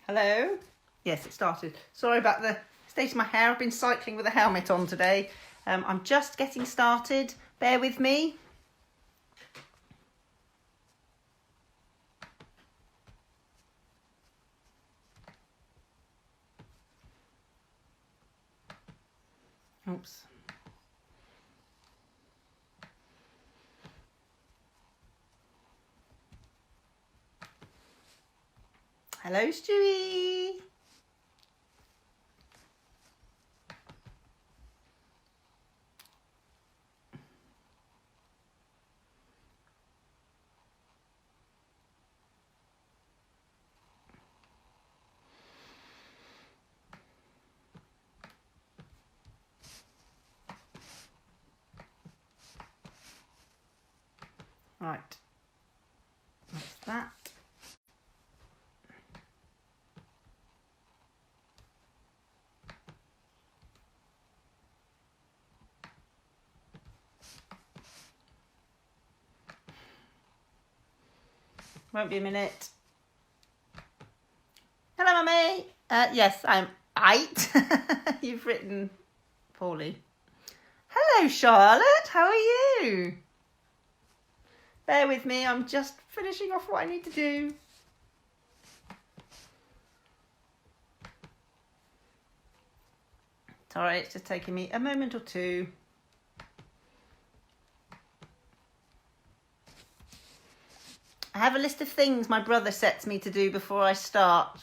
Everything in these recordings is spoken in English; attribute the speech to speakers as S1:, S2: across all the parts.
S1: Hello? Yes, it started. Sorry about the state of my hair. I've been cycling with a helmet on today. I'm just getting started. Bear with me. Oops. Hello, Stewie. Right. That's that. Won't be a minute. Hello, Mummy. Yes, I'm 8. You've written poorly. Hello, Charlotte. How are you? Bear with me. I'm just finishing off what I need to do. Sorry, it's just taking me a moment or two. I have a list of things my brother sets me to do before I start,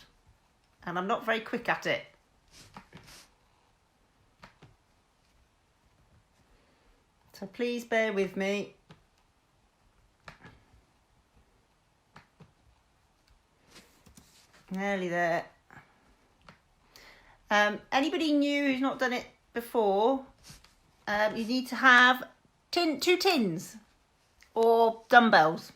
S1: and I'm not very quick at it. So please bear with me. Nearly there. Anybody new who's not done it before, you need to have 2 tins or dumbbells.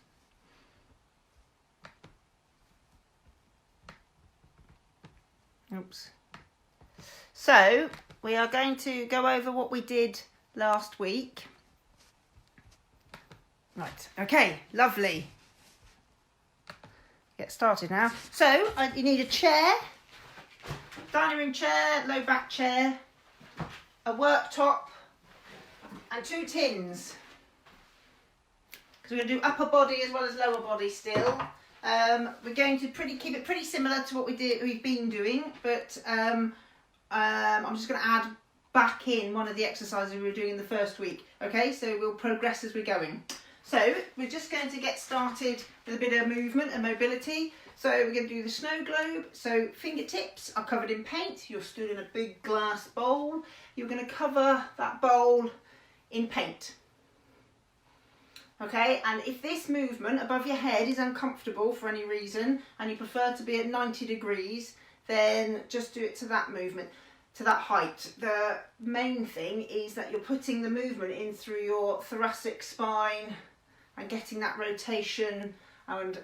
S1: Oops. So we are going to go over what we did last week. Right, okay, lovely. Get started now. So you need a chair, dining room chair, low back chair, a worktop, and 2 tins. Because we're going to do upper body as well as lower body still. We're going to keep it pretty similar to what we've been doing, but I'm just going to add back in one of the exercises we were doing in the first week. Okay, so we'll progress as we're going. So we're just going to get started with a bit of movement and mobility. So we're going to do the snow globe. So fingertips are covered in paint. You're stood in a big glass bowl. You're going to cover that bowl in paint. Okay, and if this movement above your head is uncomfortable for any reason and you prefer to be at 90 degrees, then just do it to that movement, to that height. The main thing is that you're putting the movement in through your thoracic spine and getting that rotation and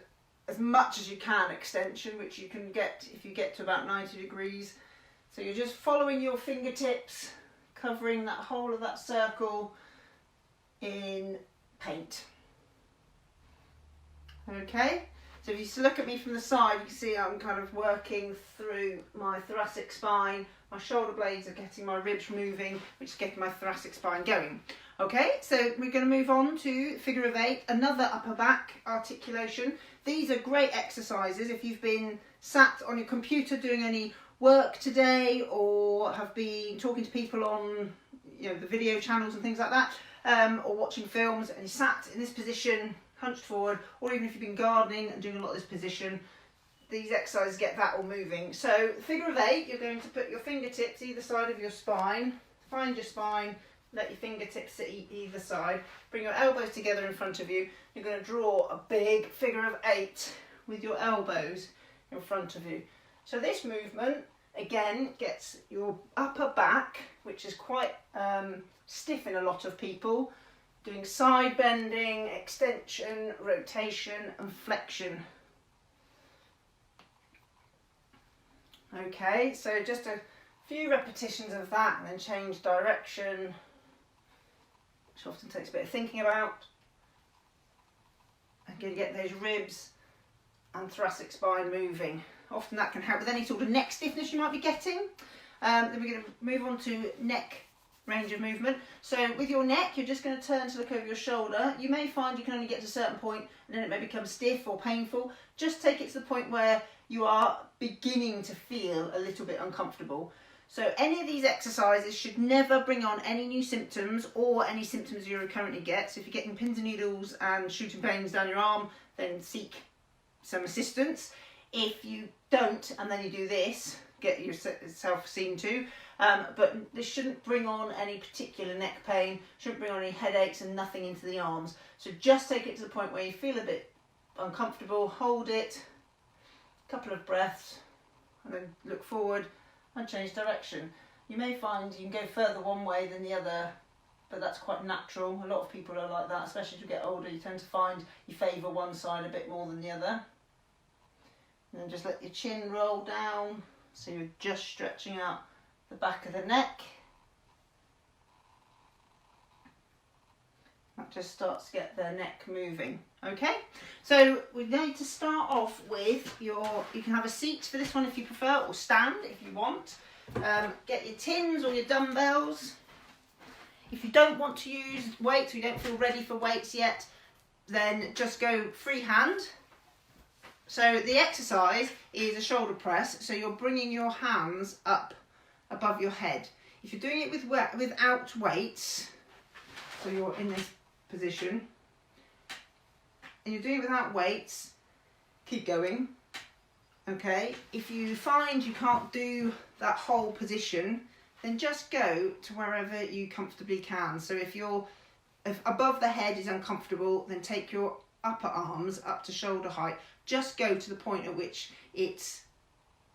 S1: as much as you can extension, which you can get if you get to about 90 degrees. So you're just following your fingertips, covering that whole of that circle in paint. Okay, so if you look at me from the side, you can see I'm kind of working through my thoracic spine. My shoulder blades are getting my ribs moving, which is getting my thoracic spine going. Okay, so we're going to move on to figure of 8, another upper back articulation. These are great exercises if you've been sat on your computer doing any work today or have been talking to people on the video channels and things like that, or watching films and you sat in this position, hunched forward, or even if you've been gardening and doing a lot of this position, these exercises get that all moving. So figure of 8, you're going to put your fingertips either side of your spine, find your spine, let your fingertips sit either side, bring your elbows together in front of you. You're going to draw a big figure of 8 with your elbows in front of you. So this movement again gets your upper back, which is quite stiff in a lot of people, doing side bending, extension, rotation and flexion. Okay, so just a few repetitions of that and then change direction, which often takes a bit of thinking about. Again, get those ribs and thoracic spine moving. Often that can help with any sort of neck stiffness you might be getting. Then we're going to move on to neck range of movement. So with your neck, you're just going to turn to look over your shoulder. You may find you can only get to a certain point and then it may become stiff or painful. Just take it to the point where you are beginning to feel a little bit uncomfortable. So any of these exercises should never bring on any new symptoms or any symptoms you currently get. So if you're getting pins and needles and shooting pains down your arm, then seek some assistance. If you don't, and then you do this, get yourself seen to. But this shouldn't bring on any particular neck pain, shouldn't bring on any headaches and nothing into the arms. So just take it to the point where you feel a bit uncomfortable, hold it, a couple of breaths, and then look forward and change direction. You may find you can go further one way than the other, but that's quite natural. A lot of people are like that, especially as you get older. You tend to find you favour one side a bit more than the other. And then just let your chin roll down, so you're just stretching out the back of the neck. That just starts to get the neck moving. Okay, so we need to start off with you can have a seat for this one if you prefer, or stand if you want. Get your tins or your dumbbells. If you don't want to use weights, or you don't feel ready for weights yet, then just go freehand. So the exercise is a shoulder press, so you're bringing your hands up above your head. If you're doing it without weights, so you're in this position, and you're doing it without weights, keep going. Okay, if you find you can't do that whole position, then just go to wherever you comfortably can. So if above the head is uncomfortable, then take your upper arms up to shoulder height. Just go to the point at which it's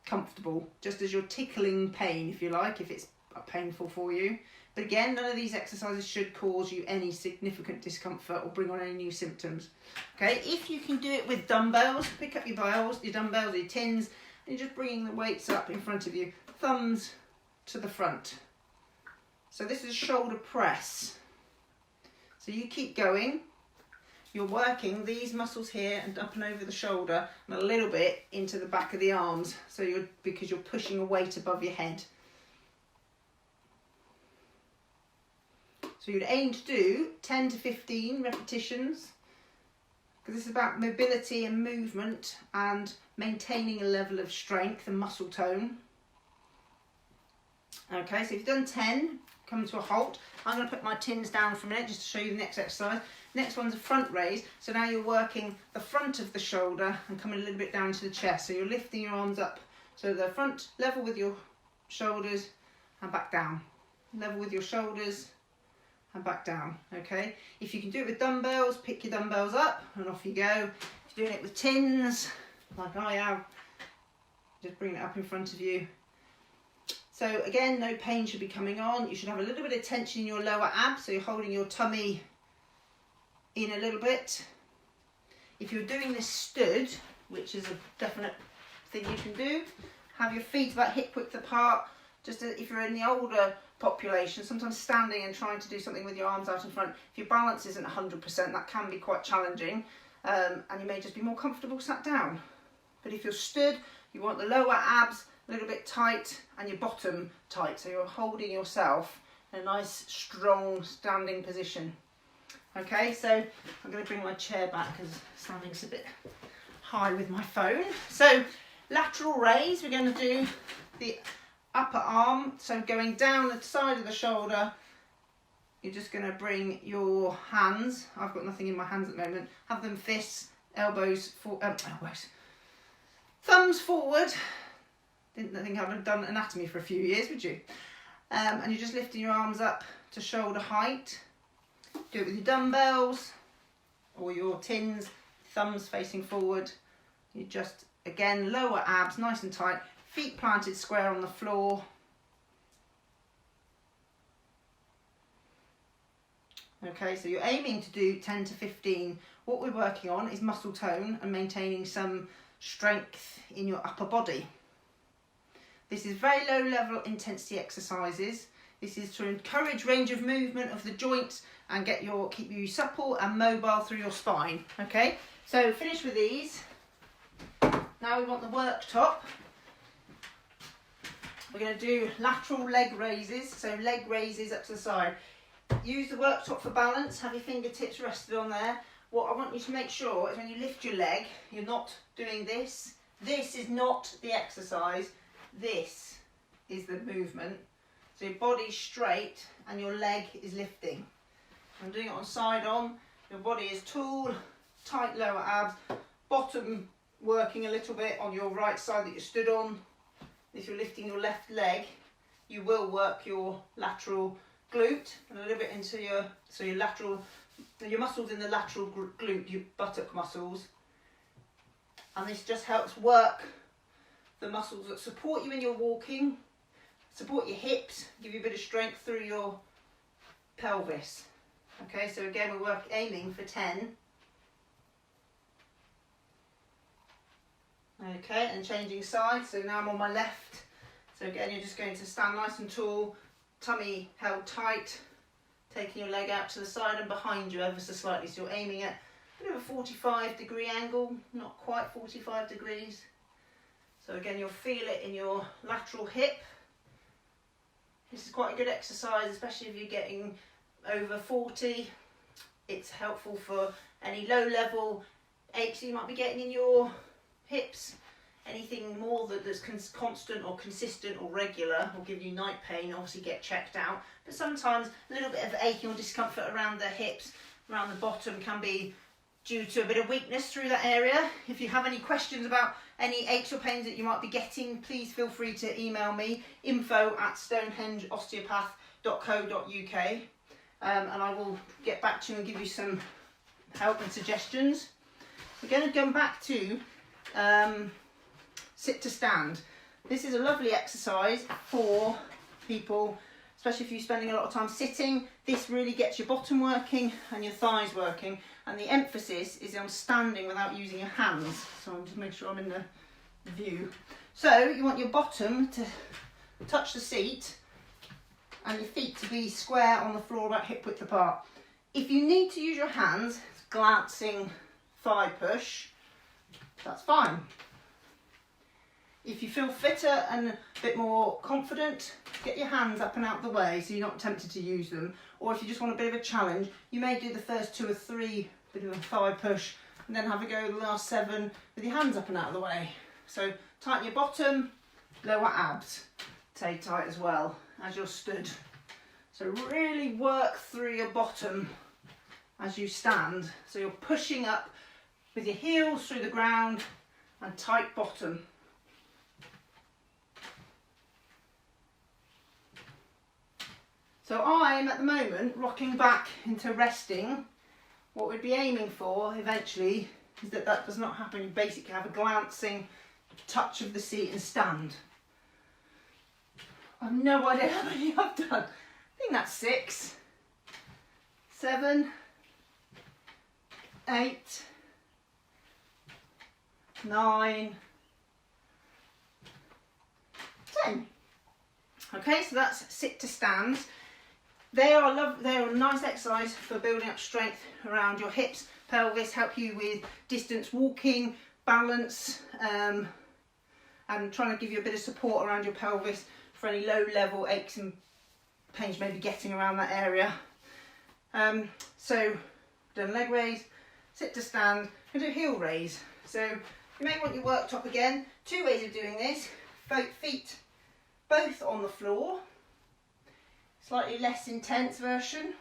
S1: comfortable, just as you're tickling pain, if you like, if it's painful for you. But again, none of these exercises should cause you any significant discomfort or bring on any new symptoms. Okay, if you can do it with dumbbells, pick up your dumbbells, your tins, and you're just bringing the weights up in front of you, thumbs to the front. So this is a shoulder press. So you keep going. You're working these muscles here and up and over the shoulder and a little bit into the back of the arms. So because you're pushing a weight above your head. So you'd aim to do 10 to 15 repetitions, because this is about mobility and movement and maintaining a level of strength and muscle tone. Okay, so if you've done 10, come to a halt. I'm going to put my tins down for a minute just to show you the next exercise. Next one's a front raise. So now you're working the front of the shoulder and coming a little bit down to the chest. So you're lifting your arms up. So the front level with your shoulders and back down. Level with your shoulders and back down. Okay. If you can do it with dumbbells, pick your dumbbells up and off you go. If you're doing it with tins, like I am, just bring it up in front of you. So again, no pain should be coming on. You should have a little bit of tension in your lower abs, so you're holding your tummy in a little bit. If you're doing this stood, which is a definite thing you can do, have your feet about hip width apart. Just if you're in the older population, sometimes standing and trying to do something with your arms out in front, if your balance isn't 100%, that can be quite challenging, and you may just be more comfortable sat down. But if you're stood, you want the lower abs a little bit tight and your bottom tight, so you're holding yourself in a nice strong standing position. Okay, so I'm going to bring my chair back because standing's a bit high with my phone. So lateral raise, we're going to do the upper arm, so going down the side of the shoulder. You're just going to bring your hands, I've got nothing in my hands at the moment, have them fists, thumbs forward. Didn't think I would have done anatomy for a few years, would you? And you're just lifting your arms up to shoulder height. Do it with your dumbbells or your tins, thumbs facing forward. You just, again, lower abs, nice and tight, feet planted square on the floor. Okay, so you're aiming to do 10 to 15. What we're working on is muscle tone and maintaining some strength in your upper body. This is very low level intensity exercises. This is to encourage range of movement of the joints and keep you supple and mobile through your spine. Okay, so finish with these. Now we want the worktop. We're going to do lateral leg raises, so leg raises up to the side. Use the worktop for balance, have your fingertips rested on there. What I want you to make sure is when you lift your leg, you're not doing this. This is not the exercise, this is the movement. So your body's straight and your leg is lifting. I'm doing it on side on, your body is tall, tight lower abs, bottom working a little bit on your right side that you're stood on. If you're lifting your left leg, you will work your lateral glute and a little bit into your muscles in the lateral glute, your buttock muscles. And this just helps work the muscles that support you when you're walking, support your hips, give you a bit of strength through your pelvis. Okay, so again we're aiming for 10. Okay, and changing sides, so now I'm on my left. So again, you're just going to stand nice and tall, tummy held tight, taking your leg out to the side and behind you ever so slightly. So you're aiming at a bit of a 45-degree angle, not quite 45 degrees. So again, you'll feel it in your lateral hip. This is quite a good exercise, especially if you're getting over 40. It's helpful for any low-level aches you might be getting in your hips. Anything more that's constant or consistent or regular will give you night pain. Obviously get checked out, but sometimes a little bit of aching or discomfort around the hips, around the bottom, can be due to a bit of weakness through that area. If you have any questions about any aches or pains that you might be getting, please feel free to email me, info@stonehengeosteopath.co.uk, and I will get back to you and give you some help and suggestions. We're going to come back to sit to stand. This is a lovely exercise for people, especially if you're spending a lot of time sitting. This really gets your bottom working and your thighs working, and the emphasis is on standing without using your hands. So I'm just making sure I'm in the view. So you want your bottom to touch the seat and your feet to be square on the floor, about hip width apart. If you need to use your hands, glancing thigh push, that's fine. If you feel fitter and a bit more confident, get your hands up and out the way so you're not tempted to use them. Or if you just want a bit of a challenge, you may do the first 2 or 3, bit of a thigh push, and then have a go the last 7 with your hands up and out of the way. So tighten your bottom, lower abs, stay tight as well as you're stood. So really work through your bottom as you stand. So you're pushing up with your heels through the ground and tight bottom. So I'm at the moment rocking back into resting. What we'd be aiming for eventually is that does not happen. You basically have a glancing touch of the seat and stand. I've no idea how many I've done. I think that's 6, 7, 8, 9, 10. Okay, so that's sit to stand. They're a nice exercise for building up strength around your hips, pelvis, help you with distance walking, balance, and trying to give you a bit of support around your pelvis for any low level aches and pains maybe getting around that area. So done leg raise, sit to stand, and do heel raise. So you may want your worktop again. 2 ways of doing this: feet both on the floor, slightly less intense version,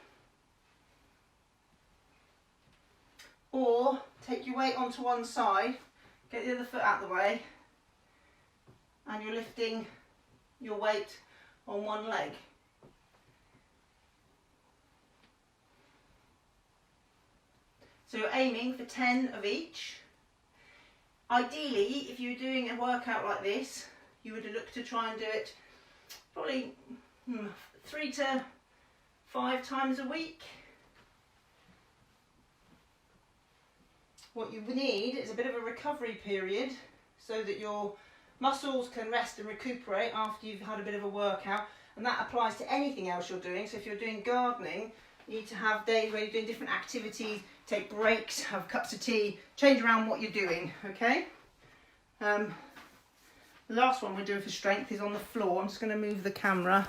S1: or take your weight onto one side, get the other foot out of the way, and you're lifting your weight on one leg. So you're aiming for 10 of each. Ideally, if you're doing a workout like this, you would look to try and do it probably 3 to 5 times a week. What you need is a bit of a recovery period so that your muscles can rest and recuperate after you've had a bit of a workout, and that applies to anything else you're doing. So if you're doing gardening, you need to have days where you're doing different activities, take breaks, have cups of tea, change around what you're doing, okay? The last one we're doing for strength is on the floor. I'm just going to move the camera.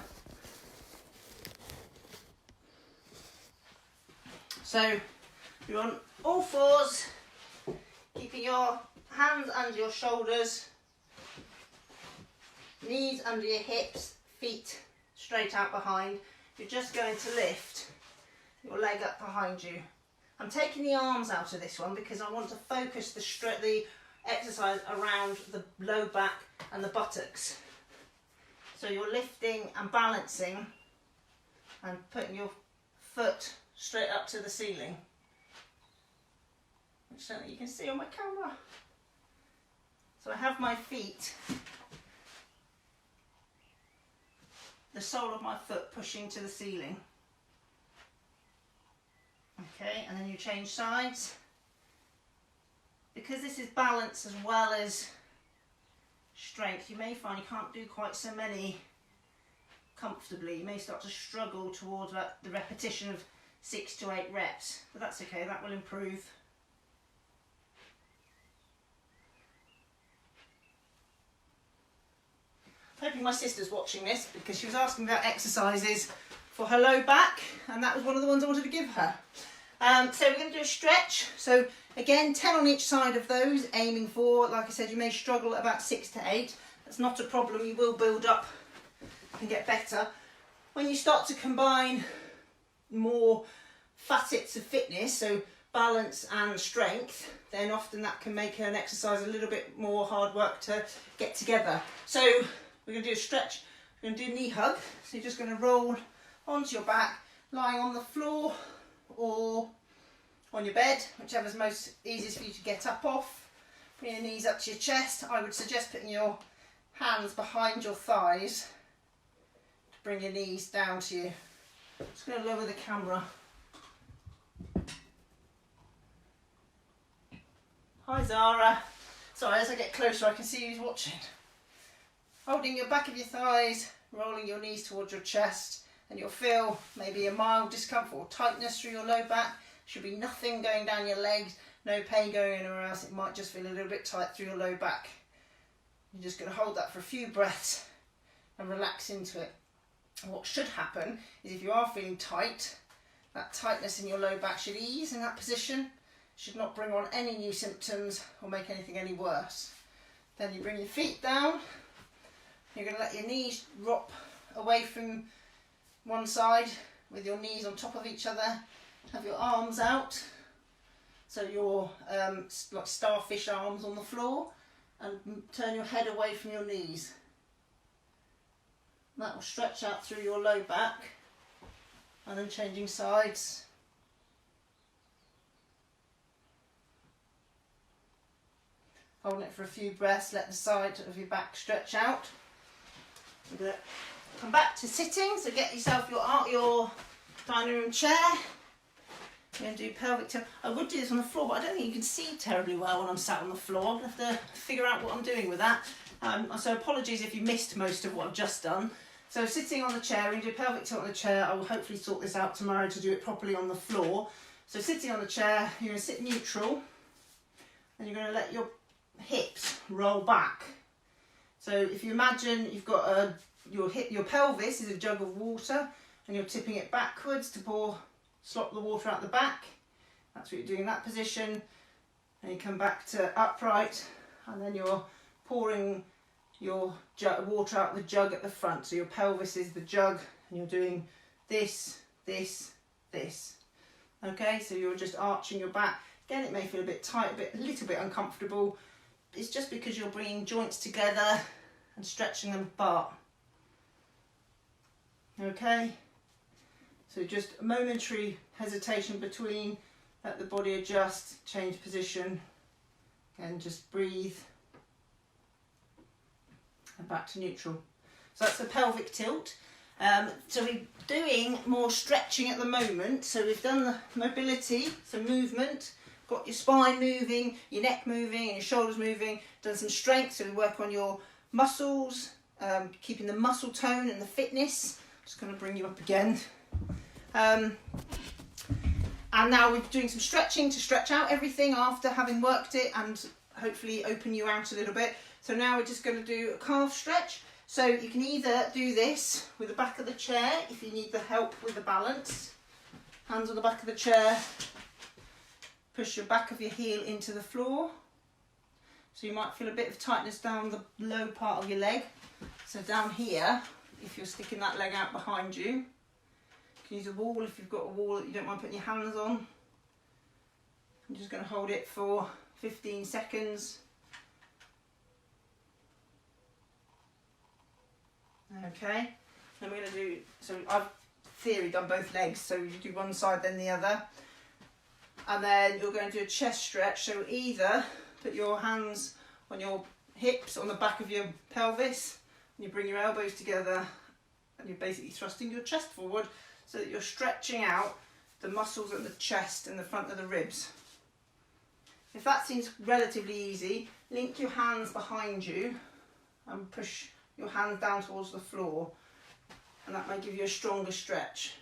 S1: So you're on all fours, keeping your hands under your shoulders, knees under your hips, feet straight out behind. You're just going to lift your leg up behind you. I'm taking the arms out of this one because I want to focus the exercise around the low back and the buttocks. So you're lifting and balancing and putting your foot straight up to the ceiling, which certainly you can see on my camera. So I have my feet, the sole of my foot pushing to the ceiling. Okay, and then you change sides. Because this is balance as well as strength, you may find you can't do quite so many comfortably. You may start to struggle towards the repetition of 6 to 8 reps, but that's okay, that will improve. I'm hoping my sister's watching this because she was asking about exercises for her low back, and that was one of the ones I wanted to give her. So we're going to do a stretch. So again, 10 on each side of those, aiming for, like I said, you may struggle at about 6 to 8. That's not a problem, you will build up and get better. When you start to combine more facets of fitness, so balance and strength, then often that can make an exercise a little bit more hard work to get together. So we're going to do a stretch, we're going to do a knee hug. So you're just going to roll onto your back, lying on the floor or on your bed, whichever's most easiest for you to get up off. Bring your knees up to your chest. I would suggest putting your hands behind your thighs to bring your knees down to you. I'm just going to lower the camera. Hi Zara. Sorry, as I get closer I can see who's watching. Holding your back of your thighs, rolling your knees towards your chest, and you'll feel maybe a mild discomfort or tightness through your low back. Should be nothing going down your legs, no pain going anywhere else. It might just feel a little bit tight through your low back. You're just going to hold that for a few breaths and relax into it. And what should happen is if you are feeling tight, that tightness in your low back should ease in that position. Should not bring on any new symptoms or make anything any worse. Then you bring your feet down. You're going to let your knees drop away from one side with your knees on top of each other. Have your arms out, so your like starfish arms on the floor, and turn your head away from your knees. That will stretch out through your low back, and then changing sides. Holding it for a few breaths, let the side of your back stretch out. We're going to come back to sitting, so get yourself your dining room chair. We're going to do pelvic tilt. I would do this on the floor, but I don't think you can see terribly well when I'm sat on the floor. I'm going to have to figure out what I'm doing with that. So apologies if you missed most of what I've just done. So sitting on the chair, we're going to do pelvic tilt on the chair. I will hopefully sort this out tomorrow to do it properly on the floor. So sitting on the chair, you're going to sit neutral, and you're going to let your hips roll back. So if you imagine you've got your pelvis is a jug of water, and you're tipping it backwards to slop the water out the back. That's what you're doing in that position. And you come back to upright, and then you're pouring your water out the jug at the front. So your pelvis is the jug, and you're doing this, this, this. Okay, so you're just arching your back. Again, it may feel a bit tight, a little bit uncomfortable. It's just because you're bringing joints together and stretching them apart. Okay, so just a momentary hesitation between, let the body adjust, change position, and just breathe, and back to neutral. So that's the pelvic tilt. So we're doing more stretching at the moment. So we've done the mobility, so movement, got your spine moving, your neck moving, and your shoulders moving, done some strength, so we work on your muscles, keeping the muscle tone and the fitness. Just going to bring you up again. And now we're doing some stretching to stretch out everything after having worked it and hopefully open you out a little bit. So now we're just going to do a calf stretch. So you can either do this with the back of the chair if you need the help with the balance. Hands on the back of the chair. Push your back of your heel into the floor. So you might feel a bit of tightness down the low part of your leg. So down here, if you're sticking that leg out behind you, you can use a wall if you've got a wall that you don't mind putting your hands on. I'm just going to hold it for 15 seconds. Okay, then we're going to do, so I've theory done both legs, so you do one side then the other. And then you're going to do a chest stretch, so either put your hands on your hips, on the back of your pelvis, and you bring your elbows together and you're basically thrusting your chest forward so that you're stretching out the muscles at the chest and the front of the ribs. If that seems relatively easy, link your hands behind you and push your hands down towards the floor, and that may give you a stronger stretch.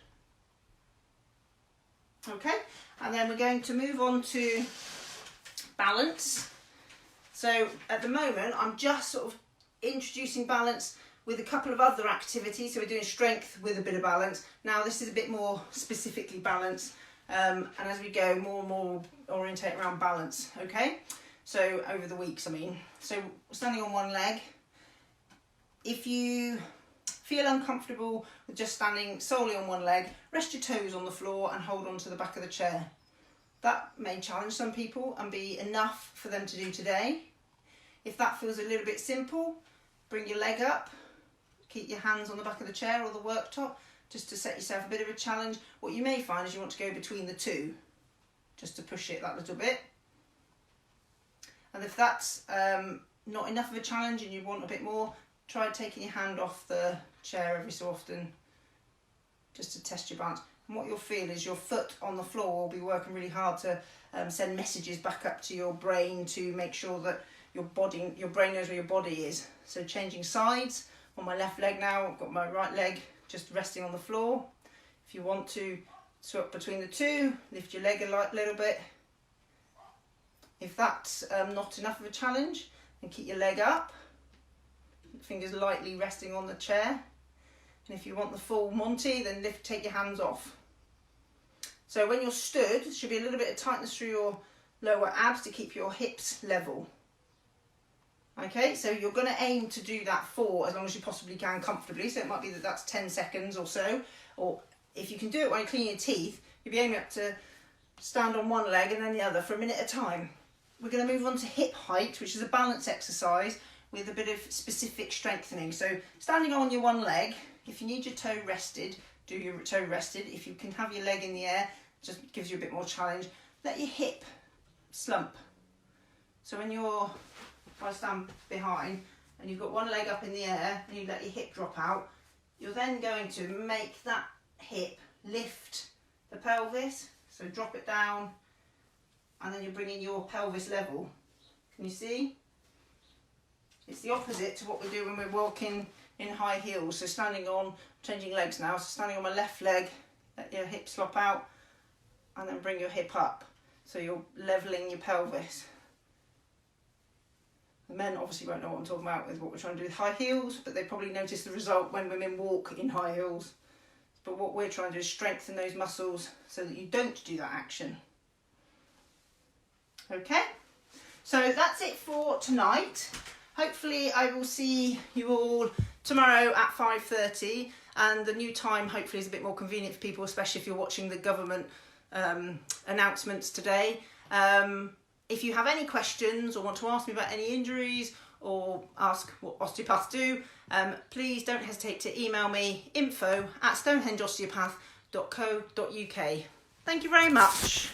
S1: Okay, and then we're going to move on to balance. So at the moment I'm just sort of introducing balance with a couple of other activities. So we're doing strength with a bit of balance. Now this is a bit more specifically balance, and as we go more and more orientate around balance. Okay, so over the weeks I mean. So standing on one leg. If you feel uncomfortable with just standing solely on one leg, rest your toes on the floor and hold on to the back of the chair. That may challenge some people and be enough for them to do today. If that feels a little bit simple, bring your leg up, keep your hands on the back of the chair or the worktop, just to set yourself a bit of a challenge. What you may find is you want to go between the two, just to push it that little bit. And if that's not enough of a challenge and you want a bit more, try taking your hand off the chair every so often, just to test your balance. And what you'll feel is your foot on the floor will be working really hard to send messages back up to your brain to make sure that your brain knows where your body is. So changing sides. On my left leg now, I've got my right leg just resting on the floor. If you want to swap between the two, lift your leg a little bit. If that's not enough of a challenge, then keep your leg up. Fingers lightly resting on the chair. And if you want the full Monty, then take your hands off. So when you're stood, there should be a little bit of tightness through your lower abs to keep your hips level. Okay, so you're going to aim to do that for as long as you possibly can comfortably. So it might be that that's 10 seconds or so. Or if you can do it while you're cleaning your teeth, you'll be aiming up to stand on one leg and then the other for a minute at a time. We're going to move on to hip height, which is a balance exercise with a bit of specific strengthening. So standing on your one leg, if you need your toe rested, do your toe rested. If you can have your leg in the air, just gives you a bit more challenge. Let your hip slump. So when I stand behind and you've got one leg up in the air and you let your hip drop out, you're then going to make that hip lift the pelvis. So drop it down and then you're bringing your pelvis level. Can you see? It's the opposite to what we do when we're walking in high heels. So standing on, changing legs now, so standing on my left leg, let your hip slop out and then bring your hip up. So you're levelling your pelvis. The men obviously won't know what I'm talking about with what we're trying to do with high heels, but they probably notice the result when women walk in high heels. But what we're trying to do is strengthen those muscles so that you don't do that action. Okay, so that's it for tonight. Hopefully I will see you all tomorrow at 5:30, and the new time hopefully is a bit more convenient for people, especially if you're watching the government announcements today. If you have any questions or want to ask me about any injuries or ask what osteopaths do, please don't hesitate to email me info@stonehengeosteopath.co.uk. Thank you very much.